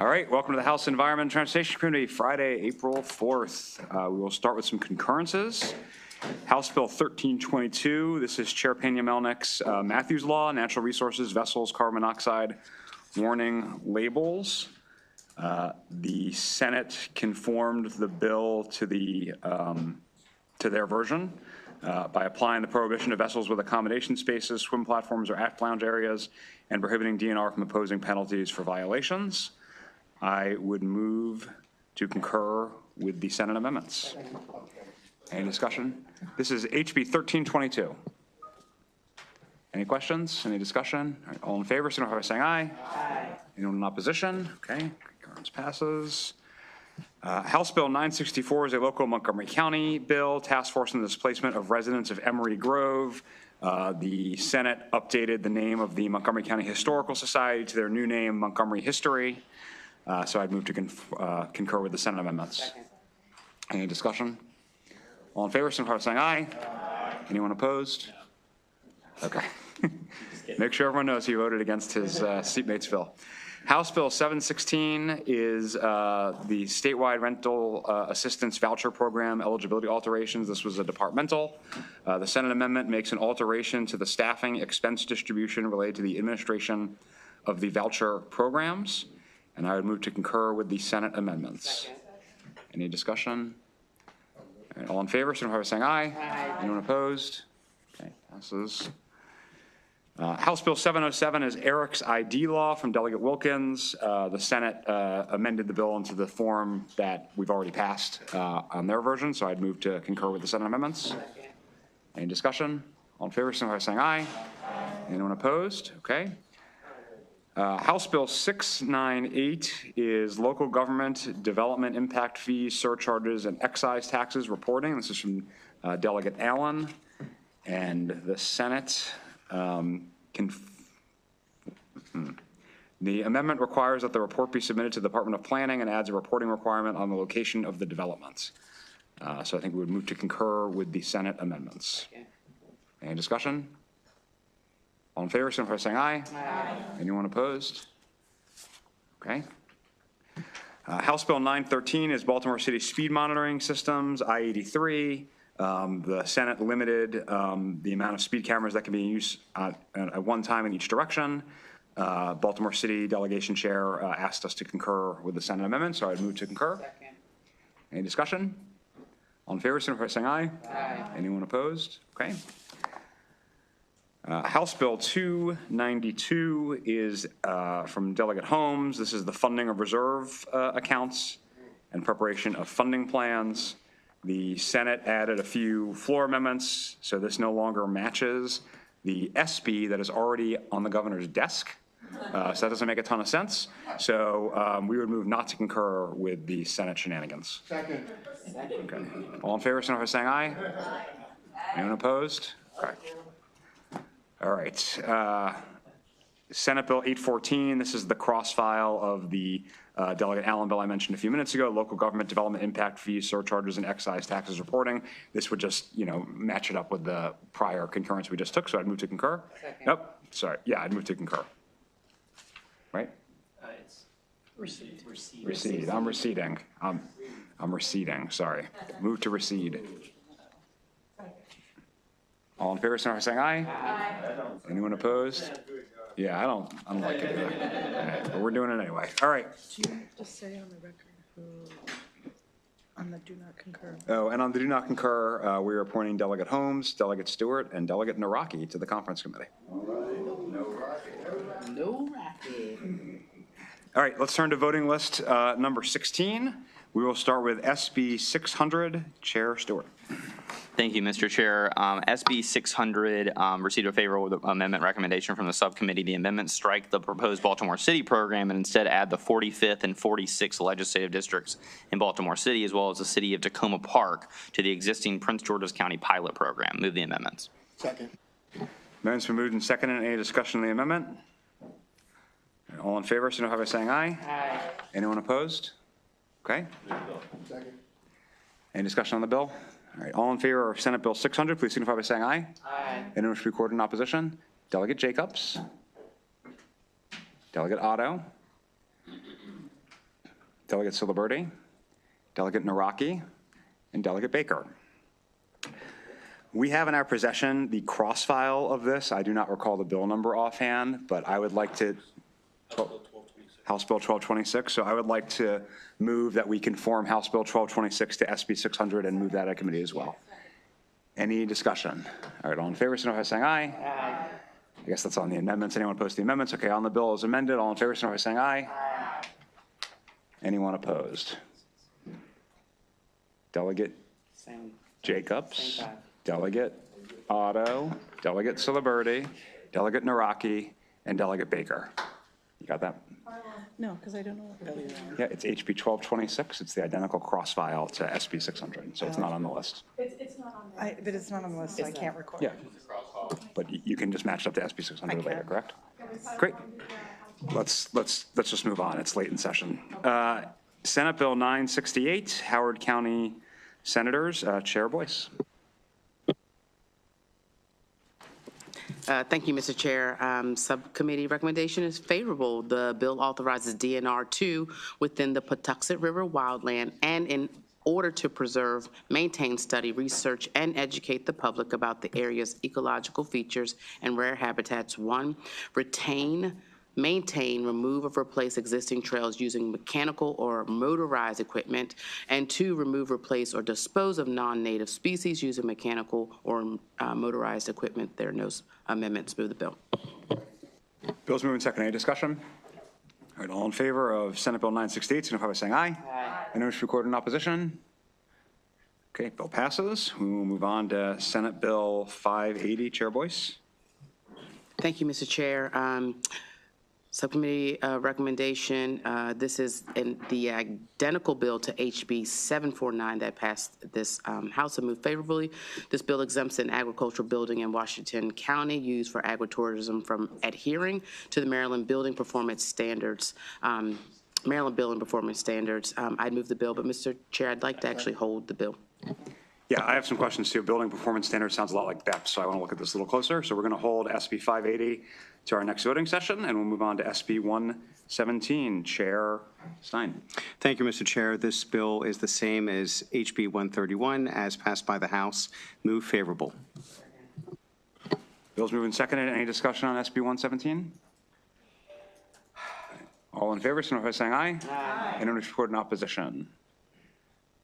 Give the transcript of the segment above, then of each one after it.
All right, welcome to the House Environment and Transportation Committee, Friday, April 4th. We will start with some concurrences. House Bill 1322, this is Chair Pena-Melnick's Matthews Law, Natural Resources, Vessels, Carbon Monoxide Warning Labels. The Senate conformed the bill to their version by applying the prohibition of vessels with accommodation spaces, swim platforms, or aft lounge areas, and prohibiting DNR from imposing penalties for violations. I would move to concur with the Senate amendments. Any discussion? This is HB 1322. Any questions? Any discussion? All right, all in favor, signify by saying aye. Aye. Anyone in opposition? Okay, concurrence passes. House Bill 964 is a local Montgomery County bill, task force on the displacement of residents of Emery Grove. The Senate updated the name of the Montgomery County Historical Society to their new name, Montgomery History. So I'd move to concur with the Senate amendments. Second. Any discussion? All in favor, signify by saying aye. Aye. Anyone opposed? No. Okay. Make sure everyone knows he voted against his seatmate's bill. House Bill 716 is the statewide rental assistance voucher program eligibility alterations. This was a departmental. The Senate amendment makes an alteration to the staffing expense distribution related to the administration of the voucher programs. And I would move to concur with the Senate amendments. Second. Any discussion? All right, all in favor, signify by saying aye. Aye. Anyone opposed? Okay, passes. House Bill 707 is Eric's ID law from Delegate Wilkins. The Senate amended the bill into the form that we've already passed on their version, so I'd move to concur with the Senate amendments. Second. Any discussion? All in favor, signify by saying aye. Aye. Anyone opposed? Okay. House Bill 698 is local government development impact fees, surcharges, and excise taxes reporting. This is from Delegate Allen. And the Senate the amendment requires that the report be submitted to the Department of Planning and adds a reporting requirement on the location of the developments. So I think we would move to concur with the Senate amendments. Okay. Any discussion? All in favor, signify by saying aye. Aye. Anyone opposed? Okay. House Bill 913 is Baltimore City Speed Monitoring Systems, I-83. The Senate limited the amount of speed cameras that can be used at one time in each direction. Baltimore City Delegation Chair asked us to concur with the Senate amendment, so I'd move to concur. Second. Any discussion? All in favor, signify by saying aye. Aye. Anyone opposed? Okay. House Bill 292 is from Delegate Holmes. This is the funding of reserve accounts and preparation of funding plans. The Senate added a few floor amendments, so this no longer matches the SB that is already on the governor's desk. So that doesn't make a ton of sense. So we would move not to concur with the Senate shenanigans. Second. Okay. All in favor, signify by saying aye. Aye. Anyone opposed? Okay. All right. Senate Bill 814, this is the cross file of the Delegate Allen bill I mentioned a few minutes ago, local government development impact fees, surcharges, and excise taxes reporting. This would just, match it up with the prior concurrence we just took, so I'd move to concur. Second. Nope, sorry. Yeah, I'd move to concur. Right? It's recede. Recede. I'm receding. I'm receding, sorry. Move to recede. All in favor, signify by saying aye. Aye. Anyone opposed? Yeah, I don't like it either. Right, but we're doing it anyway. All right. Do you have to say on the record who, on the do not concur? Oh, and on the do not concur, we are appointing Delegate Holmes, Delegate Stewart, and Delegate Naraki to the conference committee. All right. No racket. All right, let's turn to voting list number 16. We will start with SB 600. Chair Stewart. Thank you, Mr. Chair. SB 600 received a favorable amendment recommendation from the subcommittee. The amendment strike the proposed Baltimore City program and instead add the 45th and 46th legislative districts in Baltimore City, as well as the city of Tacoma Park, to the existing Prince George's County pilot program. Move the amendments. Second. Amendment's been moved and seconded. Any discussion on the amendment? All in favor, signify by saying aye. Aye. Anyone opposed? Okay. Second. Any discussion on the bill? All right, all in favor of Senate Bill 600, please signify by saying aye. Aye. Anyone wish to record in opposition? Delegate Jacobs. Delegate Otto. Delegate Siliberti, Delegate Naraki, and Delegate Baker. We have in our possession the cross file of this. I do not recall the bill number offhand, but I would like to. House Bill 1226. So I would like to move that we conform House Bill 1226 to SB 600 and move that at committee as well. Any discussion? All right, all in favor, signify by saying aye. Aye. I guess that's on the amendments. Anyone opposed to the amendments? Okay, on the bill as amended. All in favor, signify by saying aye. Aye. Anyone opposed? Delegate Jacobs, Delegate Otto, Delegate Siliberti, Delegate Naraki, and Delegate Baker. You got that? No, because I don't know what the Yeah, it's HB 1226. It's the identical cross file to SB 600, so it's not on the list. It's not on there. But it's not on the list, so I can't record. Yeah, but you can just match it up to SB 600 later, correct? Great. Let's just move on. It's late in session. Senate Bill 968, Howard County Senators, Chair Boyce. Thank you, Mr. Chair. Subcommittee recommendation is favorable. The bill authorizes DNR 2 within the Patuxent River wildland and in order to preserve, maintain, study, research, and educate the public about the area's ecological features and rare habitats. 1, retain, maintain, remove, or replace existing trails using mechanical or motorized equipment, and 2, remove, replace, or dispose of non-native species using mechanical or motorized equipment. There are no amendments. Move the bill. Bill's moving second. Any discussion? All right, all in favor of Senate Bill 968, signify by saying aye. Aye. Anyone wish to record in opposition? Okay, bill passes. We will move on to Senate Bill 580, Chair Boyce. Thank you, Mr. Chair. Subcommittee recommendation, this is in the identical bill to HB 749 that passed this House and moved favorably. This bill exempts an agricultural building in Washington County used for agritourism from adhering to the Maryland Building Performance Standards. I'd move the bill, but Mr. Chair, I'd like to actually hold the bill. Yeah, I have some questions too. Building performance standards sounds a lot like BEPS, so I want to look at this a little closer. So we're going to hold SB 580 to our next voting session, and we'll move on to SB 117. Chair Stein. Thank you, Mr. Chair. This bill is the same as HB 131 as passed by the House. Move favorable. Bill's moving seconded. Any discussion on SB 117? All in favor, signify by saying aye. Aye. Anyone wish to report in opposition?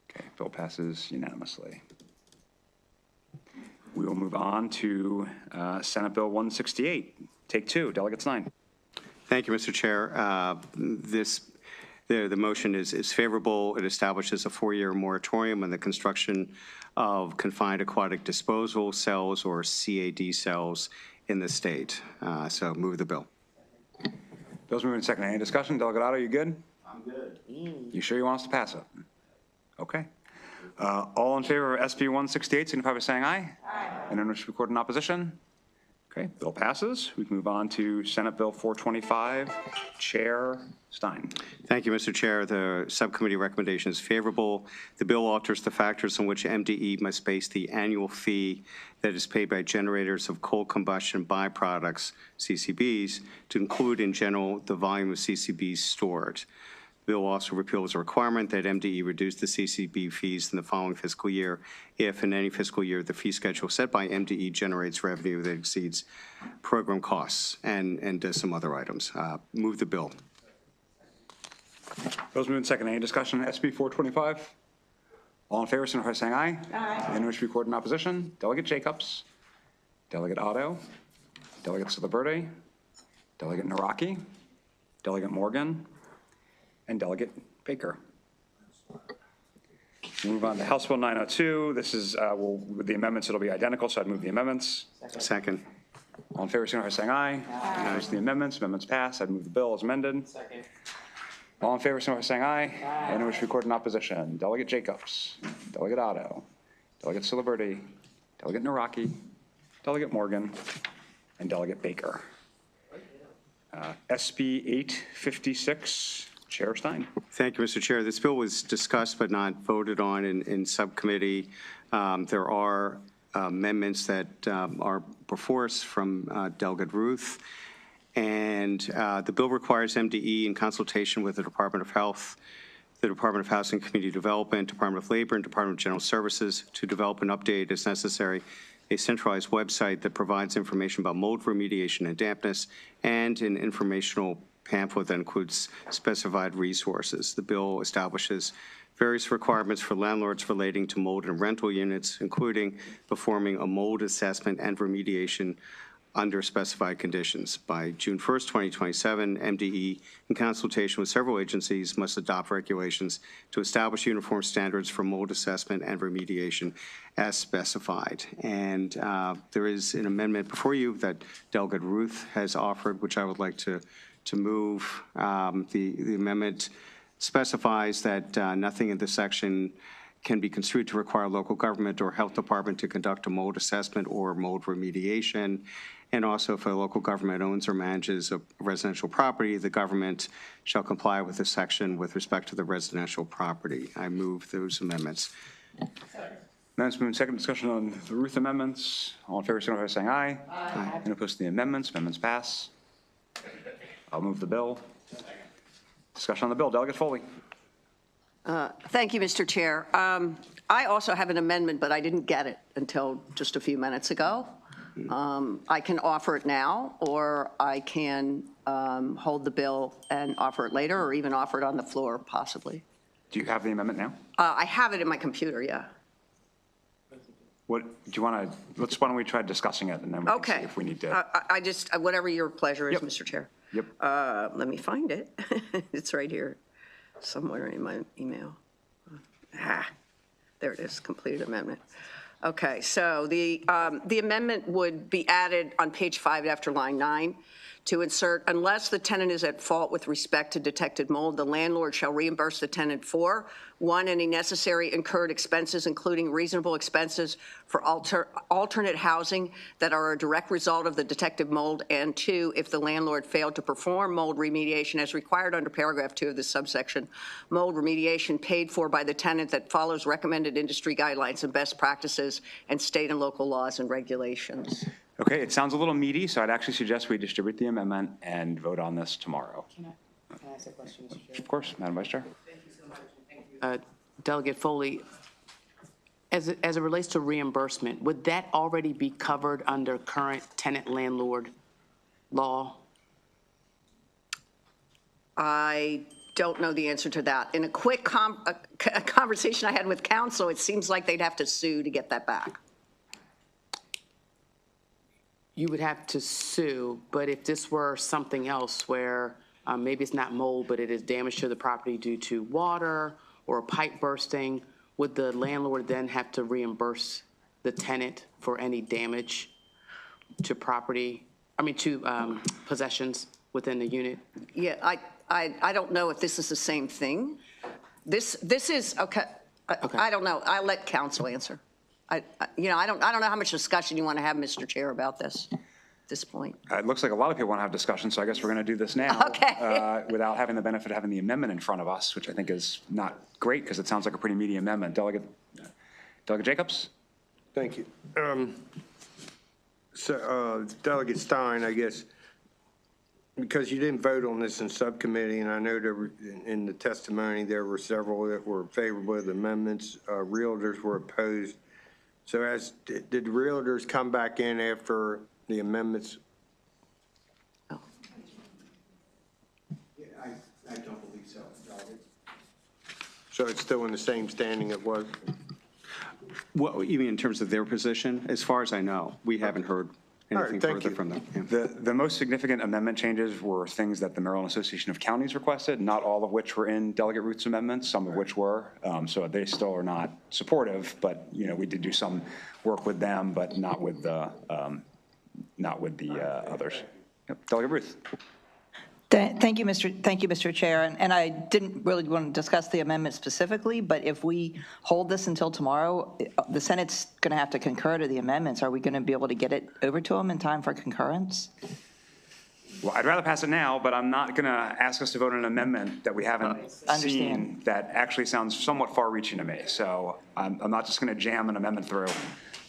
Okay, bill passes unanimously. We will move on to Senate Bill 168. Take 2, Delegate Stein. Thank you, Mr. Chair. The motion is favorable. It establishes a 4-year moratorium on the construction of confined aquatic disposal cells or CAD cells in the state. So move the bill. Bill's moving second. Any discussion? Delegate Otto, you good? I'm good. You sure you want us to pass it? Okay. All in favor of SB 168, signify by saying aye. Aye. Anyone wish to record in opposition? Okay, bill passes. We can move on to Senate Bill 425. Chair Stein. Thank you, Mr. Chair. The subcommittee recommendation is favorable. The bill alters the factors on which MDE must base the annual fee that is paid by generators of coal combustion byproducts, CCBs, to include in general the volume of CCBs stored. The bill also repeals a requirement that MDE reduce the CCB fees in the following fiscal year if in any fiscal year the fee schedule set by MDE generates revenue that exceeds program costs and does some other items. Move the bill. Bill's moving second. Any discussion on SB 425? All in favor, signify by saying aye. Aye. Anyone wish to record in opposition? Delegate Jacobs, Delegate Otto, Delegate Siliberti, Delegate Naraki, Delegate Morgan, and Delegate Baker. We'll move on to House Bill 902. This is, with the amendments, it'll be identical, so I'd move the amendments. Second. All in favor, signify by saying aye. Aye. Opposed to the amendments, amendments pass. I'd move the bill as amended. Second. All in favor, signify by saying aye. Aye. Anyone wish to record in opposition? Delegate Jacobs, Delegate Otto, Delegate Siliberti, Delegate Naraki, Delegate Morgan, and Delegate Baker. SB 856. Chair Stein. Thank you, Mr. Chair. This bill was discussed but not voted on in subcommittee. There are amendments that are before us from Delegate Ruth. And the bill requires MDE in consultation with the Department of Health the Department of Housing and Community Development, Department of Labor, and Department of General Services to develop and update as necessary a centralized website that provides information about mold remediation and dampness and an informational pamphlet that includes specified resources. The bill establishes various requirements for landlords relating to mold and rental units, including performing a mold assessment and remediation under specified conditions. By June 1st, 2027, MDE, in consultation with several agencies, must adopt regulations to establish uniform standards for mold assessment and remediation as specified. And there is an amendment before you that Delegate Ruth has offered, which I would like to move. The amendment specifies that nothing in this section can be construed to require local government or health department to conduct a mold assessment or mold remediation. And also, if a local government owns or manages a residential property, the government shall comply with this section with respect to the residential property. I move those amendments. Amendments moved. Second discussion on the Ruth amendments. All in favor, signify by saying aye. Aye. Any opposed to the amendments? Amendments pass. I'll move the bill. Discussion on the bill. Delegate Foley. Thank you, Mr. Chair. I also have an amendment, but I didn't get it until just a few minutes ago. I can offer it now, or I can hold the bill and offer it later, or even offer it on the floor, possibly. Do you have the amendment now? I have it in my computer, yeah. What do you want to? Why don't we try discussing it, and then we can see if we need to. I just, whatever your pleasure is, Yep. Mr. Chair. Yep. Let me find it. It's right here somewhere in my email. There it is, completed amendment. Okay, so the amendment would be added on page 5 after line 9 to insert, unless the tenant is at fault with respect to detected mold, the landlord shall reimburse the tenant for, 1, any necessary incurred expenses, including reasonable expenses for alternate housing that are a direct result of the detected mold, and 2, if the landlord failed to perform mold remediation as required under paragraph 2 of this subsection, mold remediation paid for by the tenant that follows recommended industry guidelines and best practices and state and local laws and regulations. Okay, it sounds a little meaty, so I'd actually suggest we distribute the amendment and vote on this tomorrow. Can I ask a question, Mr. Chair? Of course, Madam Vice Chair. Delegate Foley, as it relates to reimbursement, would that already be covered under current tenant-landlord law? I don't know the answer to that. In a quick conversation I had with counsel, it seems like they'd have to sue to get that back. You would have to sue, but if this were something else where maybe it's not mold, but it is damage to the property due to water or a pipe bursting, would the landlord then have to reimburse the tenant for any damage to property, to possessions within the unit? Yeah, I don't know if this is the same thing. This is, okay, I don't know. I'll let counsel answer. I don't know how much discussion you want to have, Mr. Chair, about this at this point. It looks like a lot of people want to have discussion, so I guess we're going to do this now. Okay. Without having the benefit of having the amendment in front of us, which I think is not great because it sounds like a pretty meaty amendment. Delegate Jacobs? Thank you. Delegate Stein, I guess, because you didn't vote on this in subcommittee, and I know there were, in the testimony, there were several that were favorable to the amendments. Realtors were opposed. So did the realtors come back in after the amendments? Yeah, I don't believe so. So it's still in the same standing it was? Well, you mean in terms of their position? As far as I know, we haven't heard anything thank further you. from them. Yeah. The most significant amendment changes were things that the Maryland Association of Counties requested, not all of which were in Delegate Ruth's amendments, some of which were. So they still are not supportive, but, we did do some work with them, but not with the others. Yep. Delegate Ruth. Thank you, Mr. Chair. And I didn't really want to discuss the amendment specifically, but if we hold this until tomorrow, the Senate's going to have to concur to the amendments. Are we going to be able to get it over to them in time for concurrence? Well, I'd rather pass it now, but I'm not going to ask us to vote on an amendment that we haven't seen that actually sounds somewhat far-reaching to me. So I'm not just going to jam an amendment through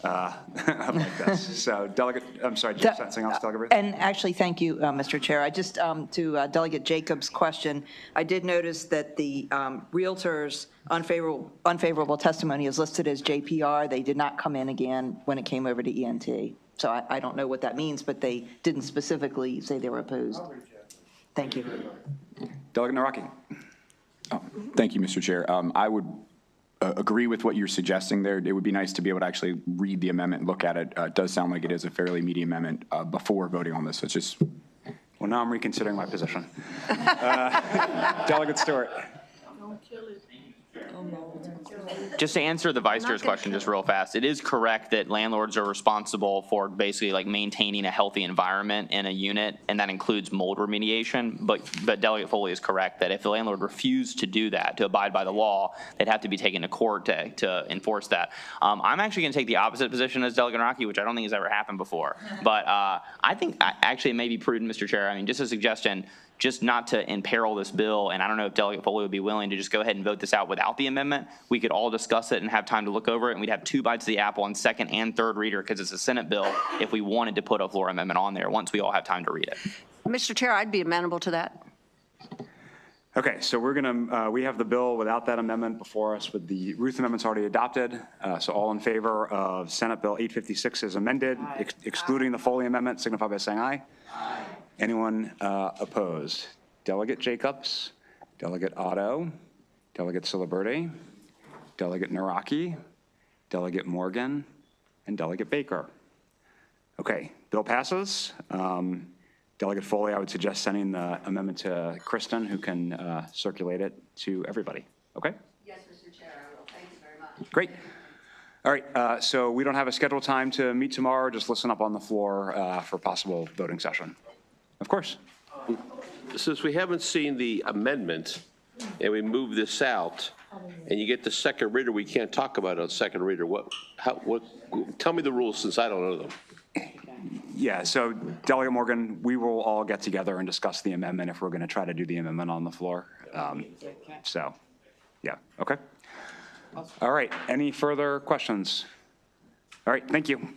like this. So Delegate, I'm sorry, do you have something else, Delegate Ruth? And actually, thank you, Mr. Chair. I just, to Delegate Jacobs' question, I did notice that the Realtors' unfavorable testimony is listed as JPR. They did not come in again when it came over to ENT. So I don't know what that means, but they didn't specifically say they were opposed. Thank you. Delegate Naraki. Thank you, Mr. Chair. I would agree with what you're suggesting there. It would be nice to be able to actually read the amendment, look at it. It does sound like it is a fairly meaty amendment before voting on this. So it's just. Well, now I'm reconsidering my position. Delegate Stewart. Just to answer the Vice Chair's question just real fast, it is correct that landlords are responsible for basically like maintaining a healthy environment in a unit, and that includes mold remediation. But Delegate Foley is correct that if the landlord refused to do that, to abide by the law, they'd have to be taken to court to enforce that. I'm actually going to take the opposite position as Delegate Naraki, which I don't think has ever happened before. But I think actually it may be prudent, Mr. Chair. I mean, just a suggestion, just not to imperil this bill, and I don't know if Delegate Foley would be willing to just go ahead and vote this out without the amendment. We could all discuss it and have time to look over it, and we'd have 2 bites of the apple on second and third reader because it's a Senate bill if we wanted to put a floor amendment on there once we all have time to read it. Mr. Chair, I'd be amenable to that. Okay, so we're going to, we have the bill without that amendment before us with the Ruth amendments already adopted. So all in favor of Senate Bill 856 as amended, excluding the Foley amendment, signify by saying aye. Aye. Anyone opposed? Delegate Jacobs, Delegate Otto, Delegate Siliberte, Delegate Naraki, Delegate Morgan, and Delegate Baker. Okay, bill passes. Delegate Foley, I would suggest sending the amendment to Kristen, who can circulate it to everybody. Okay? Yes, Mr. Chair, I will. Thank you very much. Great. All right, so we don't have a scheduled time to meet tomorrow. Just listen up on the floor for possible voting session. Of course. Since we haven't seen the amendment and we move this out and you get the second reader, we can't talk about it on second reader. Tell me the rules since I don't know them. Yeah, so Delegate Morgan, we will all get together and discuss the amendment if we're going to try to do the amendment on the floor. So, yeah, okay. All right, any further questions? All right, thank you.